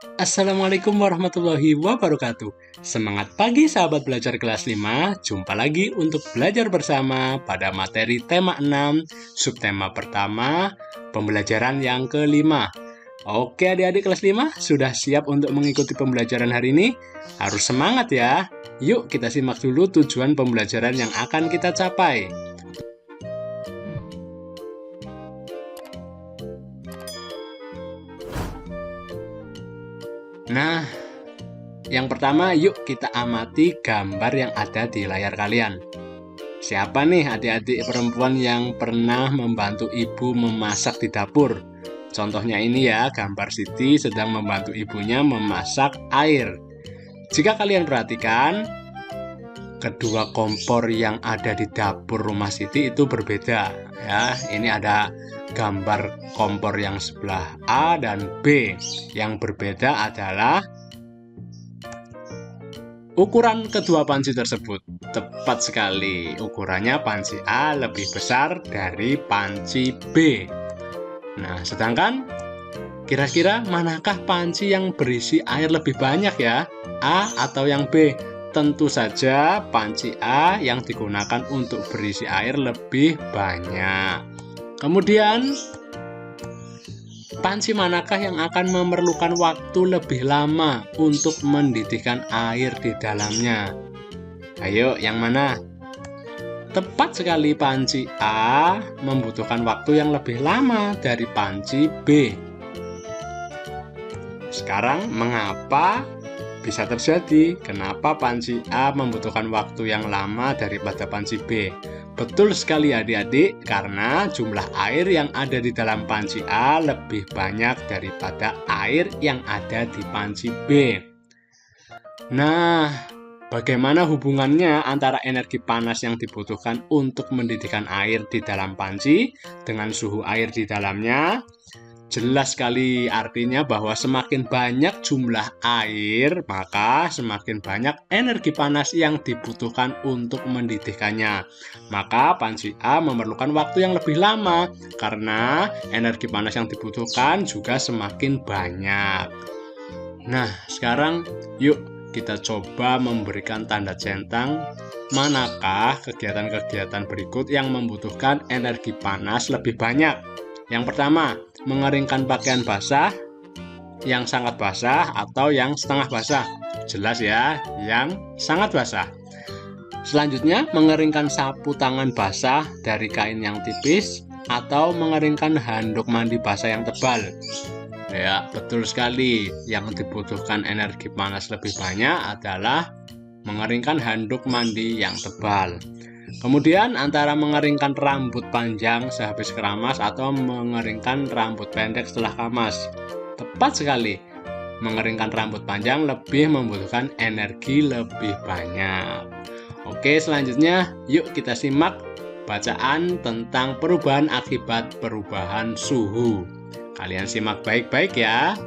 Assalamualaikum warahmatullahi wabarakatuh. Semangat pagi sahabat belajar kelas 5. Jumpa lagi untuk belajar bersama pada materi tema 6, subtema pertama, pembelajaran yang kelima. Oke adik-adik kelas 5, sudah siap untuk mengikuti pembelajaran hari ini? Harus semangat ya. Yuk kita simak dulu tujuan pembelajaran yang akan kita capai. Nah, yang pertama, yuk kita amati gambar yang ada di layar kalian. Siapa nih adik-adik perempuan yang pernah membantu ibu memasak di dapur? Contohnya ini ya, gambar Siti sedang membantu ibunya memasak air. Jika kalian perhatikan, kedua kompor yang ada di dapur rumah Siti itu berbeda. Ya, ini ada gambar kompor yang sebelah A dan B. Yang berbeda adalah ukuran kedua panci tersebut. Tepat sekali, ukurannya panci A lebih besar dari panci B. Nah, sedangkan kira-kira manakah panci yang berisi air lebih banyak ya? A atau yang B? Tentu saja panci A yang digunakan untuk berisi air lebih banyak. Kemudian, panci manakah yang akan memerlukan waktu lebih lama untuk mendidihkan air di dalamnya? Ayo, yang mana? Tepat sekali, panci A membutuhkan waktu yang lebih lama dari panci B. Sekarang, mengapa bisa terjadi? Kenapa panci A membutuhkan waktu yang lama daripada panci B? Betul sekali adik-adik, karena jumlah air yang ada di dalam panci A lebih banyak daripada air yang ada di panci B. Nah, bagaimana hubungannya antara energi panas yang dibutuhkan untuk mendidihkan air di dalam panci dengan suhu air di dalamnya? Jelas sekali, artinya bahwa semakin banyak jumlah air, maka semakin banyak energi panas yang dibutuhkan untuk mendidihkannya. Maka panci A memerlukan waktu yang lebih lama, karena energi panas yang dibutuhkan juga semakin banyak. Nah, sekarang yuk kita coba memberikan tanda centang manakah kegiatan-kegiatan berikut yang membutuhkan energi panas lebih banyak. Yang pertama, mengeringkan pakaian basah, yang sangat basah atau yang setengah basah. Jelas ya, yang sangat basah. Selanjutnya, mengeringkan sapu tangan basah dari kain yang tipis atau mengeringkan handuk mandi basah yang tebal. Ya, betul sekali. Yang dibutuhkan energi panas lebih banyak adalah mengeringkan handuk mandi yang tebal. Kemudian antara mengeringkan rambut panjang sehabis keramas atau mengeringkan rambut pendek setelah kamas. Tepat sekali, mengeringkan rambut panjang lebih membutuhkan energi lebih banyak. Oke, selanjutnya yuk kita simak bacaan tentang perubahan akibat perubahan suhu. Kalian simak baik-baik ya.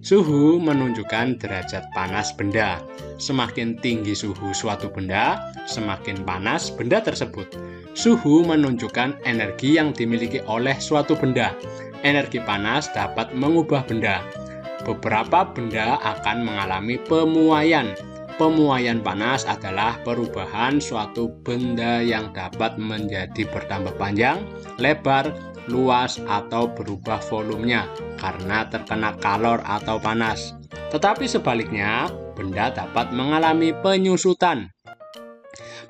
Suhu menunjukkan derajat panas benda. Semakin tinggi suhu suatu benda, semakin panas benda tersebut. Suhu menunjukkan energi yang dimiliki oleh suatu benda. Energi panas dapat mengubah benda. Beberapa benda akan mengalami pemuaian. Pemuaian panas adalah perubahan suatu benda yang dapat menjadi bertambah panjang, lebar, luas atau berubah volumenya karena terkena kalor atau panas. Tetapi sebaliknya, benda dapat mengalami penyusutan.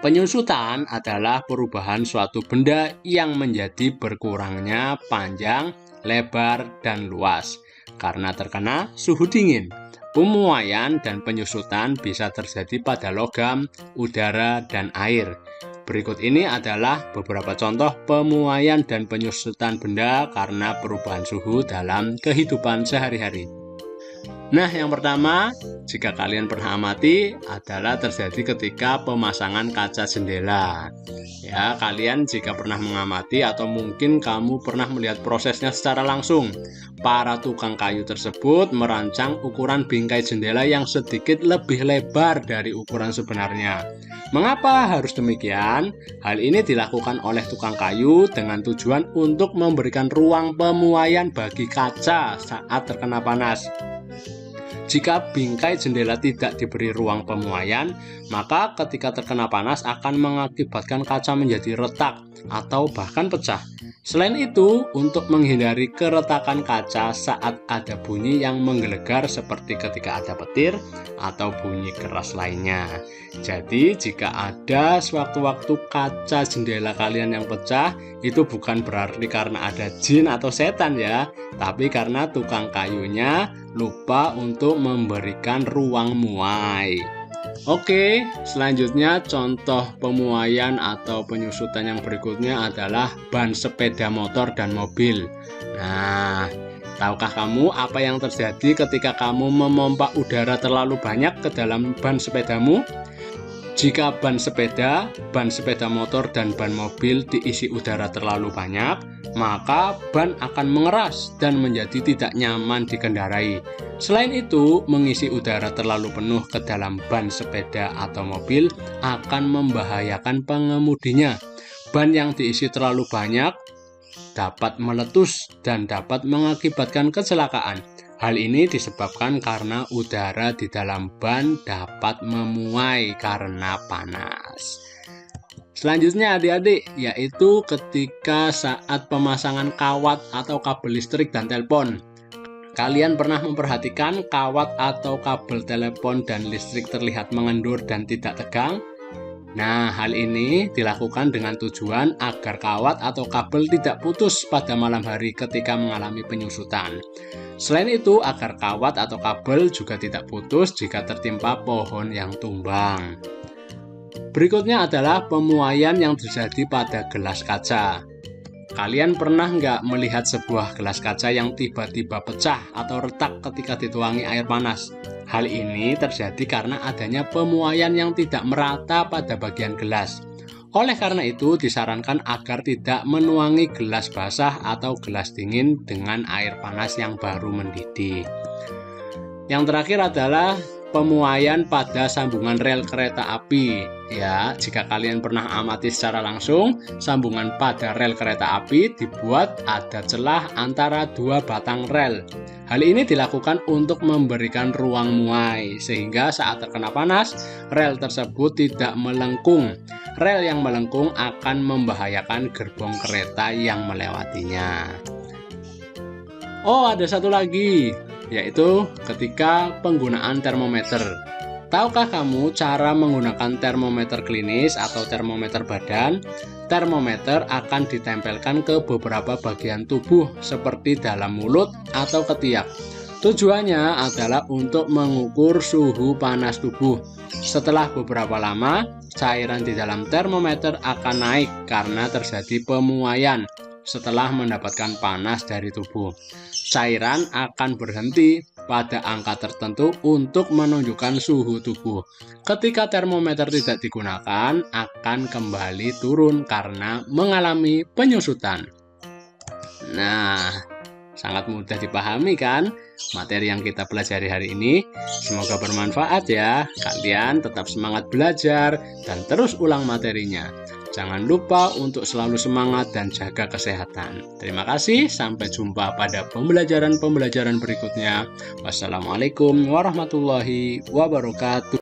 Penyusutan adalah perubahan suatu benda yang menjadi berkurangnya panjang, lebar, dan luas karena terkena suhu dingin. Pemuaian dan penyusutan bisa terjadi pada logam, udara, dan air. Berikut ini adalah beberapa contoh pemuaian dan penyusutan benda karena perubahan suhu dalam kehidupan sehari-hari. Nah, yang pertama, jika kalian pernah amati, adalah terjadi ketika pemasangan kaca jendela. Ya, kalian jika pernah mengamati atau mungkin kamu pernah melihat prosesnya secara langsung. Para tukang kayu tersebut merancang ukuran bingkai jendela yang sedikit lebih lebar dari ukuran sebenarnya. Mengapa harus demikian? Hal ini dilakukan oleh tukang kayu dengan tujuan untuk memberikan ruang pemuaian bagi kaca saat terkena panas. Jika bingkai jendela tidak diberi ruang pemuaian, maka ketika terkena panas akan mengakibatkan kaca menjadi retak atau bahkan pecah. Selain itu, untuk menghindari keretakan kaca saat ada bunyi yang menggelegar seperti ketika ada petir atau bunyi keras lainnya. Jadi, jika ada sewaktu-waktu kaca jendela kalian yang pecah, itu bukan berarti karena ada jin atau setan ya, tapi karena tukang kayunya lupa untuk memberikan ruang muai. Oke, selanjutnya contoh pemuaian atau penyusutan yang berikutnya adalah ban sepeda motor dan mobil. Nah, tahukah kamu apa yang terjadi ketika kamu memompa udara terlalu banyak ke dalam ban sepedamu? Jika ban sepeda motor, dan ban mobil diisi udara terlalu banyak, maka ban akan mengeras dan menjadi tidak nyaman dikendarai. Selain itu, mengisi udara terlalu penuh ke dalam ban sepeda atau mobil akan membahayakan pengemudinya. Ban yang diisi terlalu banyak dapat meletus dan dapat mengakibatkan kecelakaan. Hal ini disebabkan karena udara di dalam ban dapat memuai karena panas. Selanjutnya adik-adik, yaitu ketika saat pemasangan kawat atau kabel listrik dan telepon. Kalian pernah memperhatikan kawat atau kabel telepon dan listrik terlihat mengendur dan tidak tegang? Nah, hal ini dilakukan dengan tujuan agar kawat atau kabel tidak putus pada malam hari ketika mengalami penyusutan. Selain itu, agar kawat atau kabel juga tidak putus jika tertimpa pohon yang tumbang. Berikutnya adalah pemuaian yang terjadi pada gelas kaca. Kalian pernah nggak melihat sebuah gelas kaca yang tiba-tiba pecah atau retak ketika dituangi air panas? Hal ini terjadi karena adanya pemuaian yang tidak merata pada bagian gelas. Oleh karena itu, disarankan agar tidak menuangi gelas basah atau gelas dingin dengan air panas yang baru mendidih. Yang terakhir adalah pemuaian pada sambungan rel kereta api. Ya, jika kalian pernah amati secara langsung, sambungan pada rel kereta api dibuat ada celah antara dua batang rel. Hal ini dilakukan untuk memberikan ruang muai, sehingga saat terkena panas, rel tersebut tidak melengkung. Rel yang melengkung akan membahayakan gerbong kereta yang melewatinya. Oh, ada satu lagi, yaitu ketika penggunaan termometer. Tahukah kamu cara menggunakan termometer klinis atau termometer badan? Termometer akan ditempelkan ke beberapa bagian tubuh seperti dalam mulut atau ketiak. Tujuannya adalah untuk mengukur suhu panas tubuh. Setelah beberapa lama, cairan di dalam termometer akan naik karena terjadi pemuaian setelah mendapatkan panas dari tubuh. Cairan akan berhenti pada angka tertentu untuk menunjukkan suhu tubuh. Ketika termometer tidak digunakan, akan kembali turun karena mengalami penyusutan. Nah, sangat mudah dipahami kan materi yang kita pelajari hari ini? Semoga bermanfaat ya. Kalian tetap semangat belajar dan terus ulang materinya. Jangan lupa untuk selalu semangat dan jaga kesehatan. Terima kasih, sampai jumpa pada pembelajaran berikutnya. Wassalamualaikum warahmatullahi wabarakatuh.